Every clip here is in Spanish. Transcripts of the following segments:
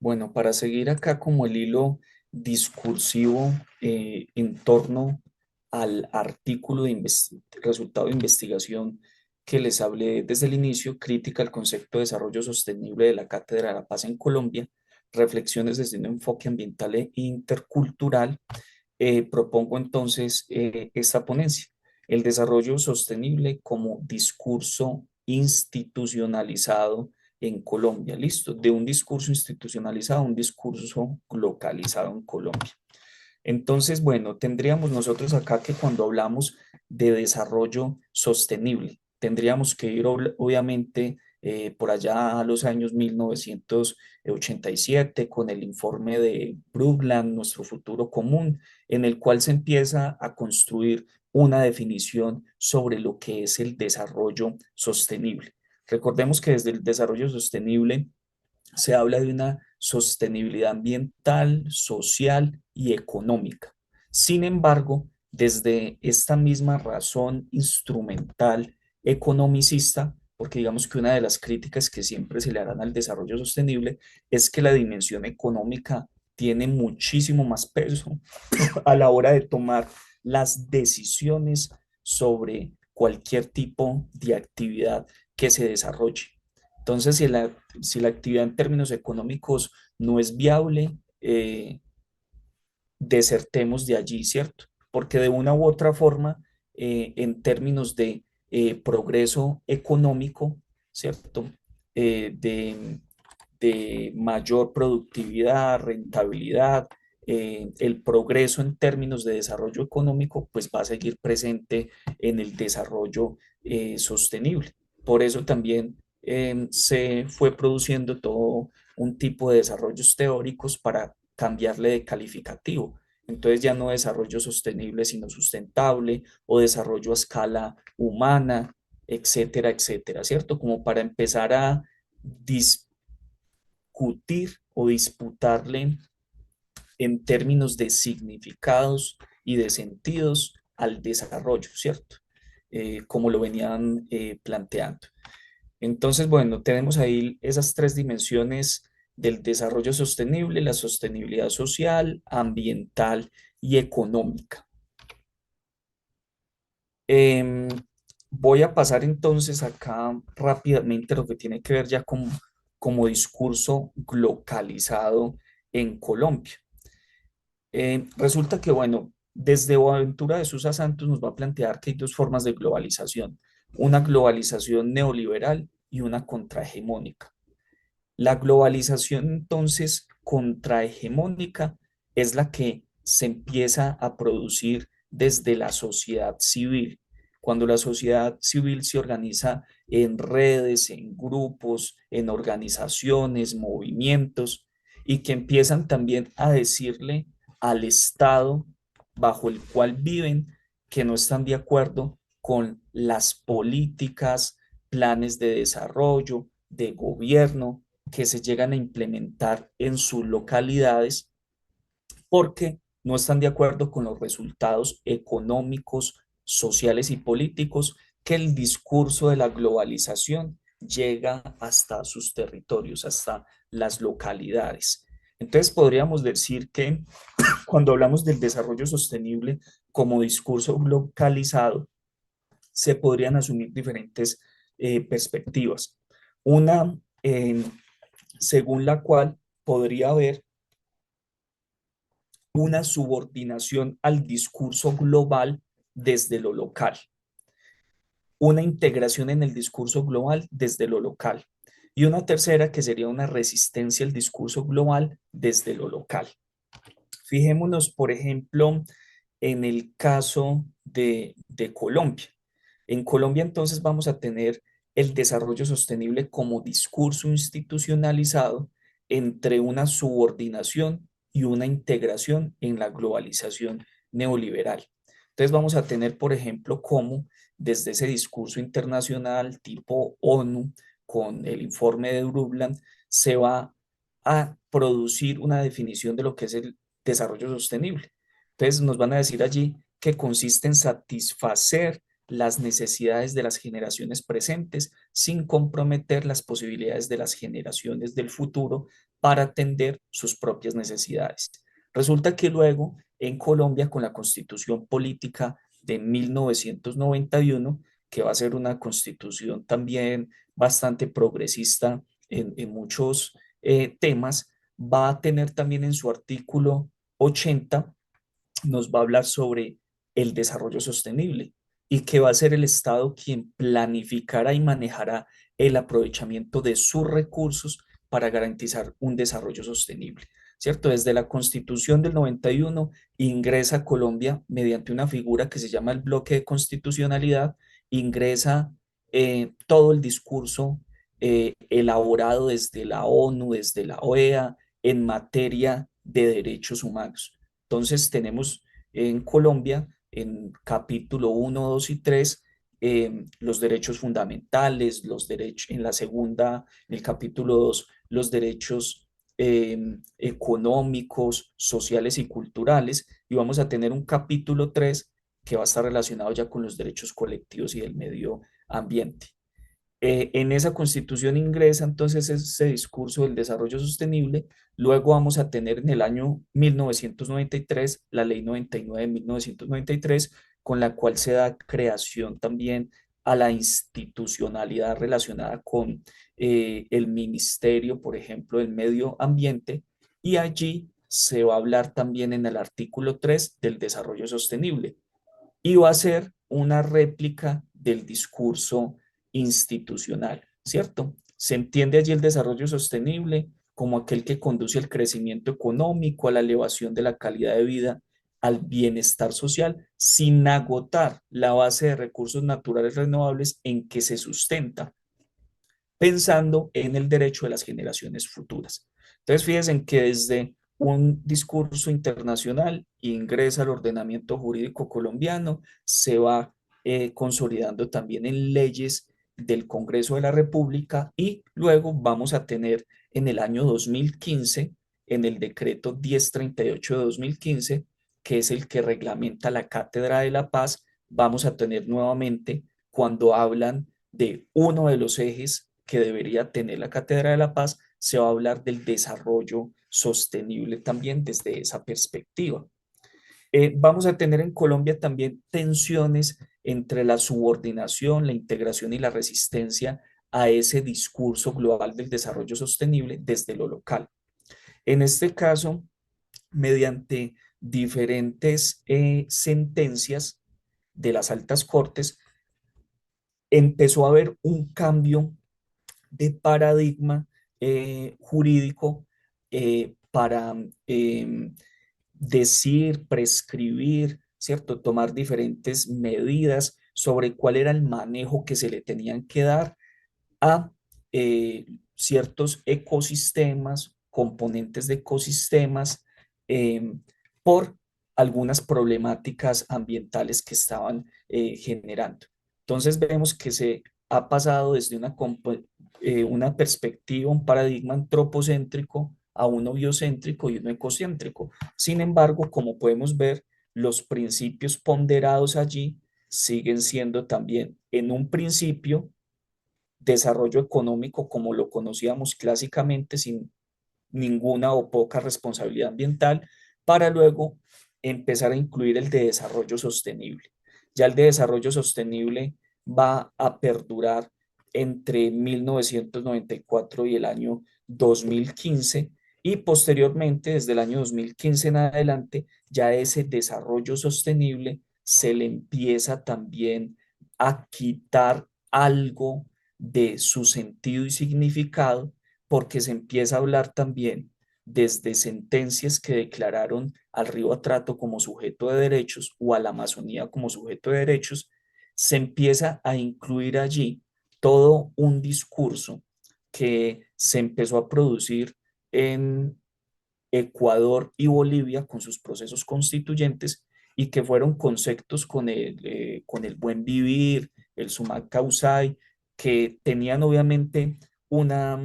Bueno, para seguir acá como el hilo discursivo en torno al artículo resultado de investigación que les hablé desde el inicio, crítica al concepto de desarrollo sostenible de la Cátedra de la Paz en Colombia, reflexiones desde un enfoque ambiental e intercultural, propongo entonces esta ponencia, el desarrollo sostenible como discurso institucionalizado en Colombia, listo, de un discurso institucionalizado a un discurso localizado en Colombia. Entonces, bueno, tendríamos nosotros acá que cuando hablamos de desarrollo sostenible, tendríamos que ir obviamente por allá a los años 1987 con el informe de Brundtland, Nuestro futuro común, en el cual se empieza a construir una definición sobre lo que es el desarrollo sostenible. Recordemos que desde el desarrollo sostenible se habla de una sostenibilidad ambiental, social y económica. Sin embargo, desde esta misma razón instrumental economicista, porque digamos que una de las críticas que siempre se le harán al desarrollo sostenible es que la dimensión económica tiene muchísimo más peso a la hora de tomar las decisiones sobre cualquier tipo de actividad que se desarrolle. Entonces, si la actividad en términos económicos no es viable, desertemos de allí, ¿cierto? Porque de una u otra forma, en términos de progreso económico, ¿cierto? De mayor productividad, rentabilidad, el progreso en términos de desarrollo económico, pues va a seguir presente en el desarrollo sostenible. Por eso también se fue produciendo todo un tipo de desarrollos teóricos para cambiarle de calificativo. Entonces ya no desarrollo sostenible, sino sustentable o desarrollo a escala humana, etcétera, etcétera, ¿cierto? Como para empezar a discutir o disputarle en términos de significados y de sentidos al desarrollo, ¿cierto? Como lo venían planteando. Entonces, bueno, tenemos ahí esas tres dimensiones del desarrollo sostenible, la sostenibilidad social, ambiental y económica. Em, Voy a pasar entonces acá rápidamente lo que tiene que ver ya con como discurso localizado en Colombia. Resulta que, bueno, desde Boaventura de Sousa Santos nos va a plantear que hay dos formas de globalización, una globalización neoliberal y una contrahegemónica. La globalización entonces contrahegemónica es la que se empieza a producir desde la sociedad civil. Cuando la sociedad civil se organiza en redes, en grupos, en organizaciones, movimientos, y que empiezan también a decirle al Estado bajo el cual viven que no están de acuerdo con las políticas, planes de desarrollo, de gobierno que se llegan a implementar en sus localidades porque no están de acuerdo con los resultados económicos, sociales y políticos que el discurso de la globalización llega hasta sus territorios, hasta las localidades. Entonces podríamos decir que cuando hablamos del desarrollo sostenible como discurso localizado, se podrían asumir diferentes perspectivas. Una según la cual podría haber una subordinación al discurso global desde lo local, una integración en el discurso global desde lo local y una tercera que sería una resistencia al discurso global desde lo local. Fijémonos, por ejemplo, en el caso de Colombia. En Colombia entonces vamos a tener el desarrollo sostenible como discurso institucionalizado entre una subordinación y una integración en la globalización neoliberal. Entonces vamos a tener, por ejemplo, cómo desde ese discurso internacional tipo ONU, con el informe de Brundtland, se va a producir una definición de lo que es el desarrollo sostenible. Entonces nos van a decir allí que consiste en satisfacer las necesidades de las generaciones presentes sin comprometer las posibilidades de las generaciones del futuro para atender sus propias necesidades. Resulta que luego en Colombia, con la Constitución Política de 1991, que va a ser una constitución también bastante progresista en muchos temas, va a tener también en su artículo 80, nos va a hablar sobre el desarrollo sostenible y que va a ser el Estado quien planificará y manejará el aprovechamiento de sus recursos para garantizar un desarrollo sostenible. ¿Cierto? Desde la Constitución del 91 ingresa a Colombia mediante una figura que se llama el bloque de constitucionalidad, ingresa todo el discurso elaborado desde la ONU, desde la OEA, en materia de derechos humanos. Entonces tenemos en Colombia, en capítulo uno 2 y 3, los derechos fundamentales, los derechos, en la segunda, en el capítulo 2, los derechos económicos, sociales y culturales, y vamos a tener un capítulo 3 que va a estar relacionado ya con los derechos colectivos y del medio ambiente. En esa constitución ingresa entonces ese discurso del desarrollo sostenible. Luego vamos a tener en el año 1993 la ley 99 de 1993, con la cual se da creación también a la institucionalidad relacionada con el Ministerio, por ejemplo, del Medio Ambiente. Y allí se va a hablar también en el artículo 3 del desarrollo sostenible y va a ser una réplica del discurso institucional, ¿cierto? Se entiende allí el desarrollo sostenible como aquel que conduce al crecimiento económico, a la elevación de la calidad de vida, al bienestar social, sin agotar la base de recursos naturales renovables en que se sustenta, pensando en el derecho de las generaciones futuras. Entonces, fíjense en que desde un discurso internacional ingresa al ordenamiento jurídico colombiano, se va consolidando también en leyes del Congreso de la República y luego vamos a tener en el año 2015, en el decreto 1038 de 2015, que es el que reglamenta la Cátedra de la Paz, vamos a tener nuevamente cuando hablan de uno de los ejes que debería tener la Cátedra de la Paz, se va a hablar del desarrollo sostenible también desde esa perspectiva. Vamos a tener en Colombia también tensiones entre la subordinación, la integración y la resistencia a ese discurso global del desarrollo sostenible desde lo local. En este caso, mediante diferentes sentencias de las altas cortes, empezó a haber un cambio de paradigma jurídico para decir, prescribir, ¿cierto? Tomar diferentes medidas sobre cuál era el manejo que se le tenían que dar a ciertos ecosistemas, componentes de ecosistemas, eh, por algunas problemáticas ambientales que estaban generando. Entonces vemos que se ha pasado desde una perspectiva, un paradigma antropocéntrico a uno biocéntrico y uno ecocéntrico. Sin embargo, como podemos ver, los principios ponderados allí siguen siendo también en un principio desarrollo económico como lo conocíamos clásicamente, sin ninguna o poca responsabilidad ambiental, para luego empezar a incluir el de desarrollo sostenible. Ya el de desarrollo sostenible va a perdurar entre 1994 y el año 2015 y posteriormente, desde el año 2015 en adelante, ya ese desarrollo sostenible se le empieza también a quitar algo de su sentido y significado, porque se empieza a hablar también desde sentencias que declararon al río Atrato como sujeto de derechos o a la Amazonía como sujeto de derechos, se empieza a incluir allí todo un discurso que se empezó a producir en Ecuador y Bolivia con sus procesos constituyentes y que fueron conceptos con el buen vivir, el sumac causai, que tenían obviamente una,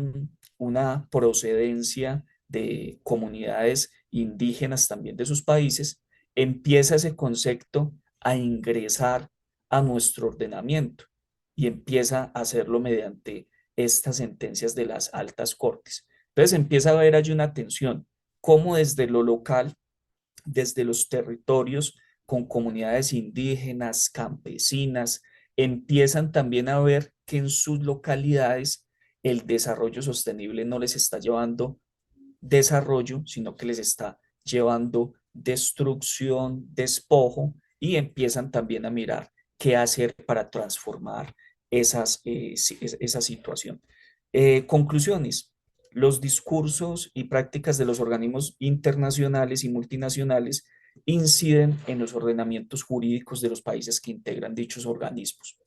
una procedencia de comunidades indígenas también de sus países, empieza ese concepto a ingresar a nuestro ordenamiento y empieza a hacerlo mediante estas sentencias de las altas cortes. Entonces empieza a haber allí una tensión, cómo desde lo local, desde los territorios con comunidades indígenas, campesinas, empiezan también a ver que en sus localidades el desarrollo sostenible no les está llevando desarrollo, sino que les está llevando destrucción, despojo, y empiezan también a mirar qué hacer para transformar esa situación. Conclusiones. Los discursos y prácticas de los organismos internacionales y multinacionales inciden en los ordenamientos jurídicos de los países que integran dichos organismos.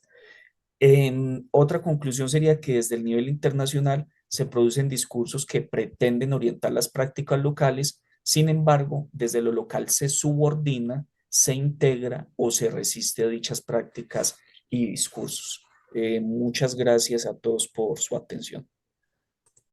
Otra conclusión sería que desde el nivel internacional se producen discursos que pretenden orientar las prácticas locales, sin embargo, desde lo local se subordina, se integra o se resiste a dichas prácticas y discursos. Muchas gracias a todos por su atención.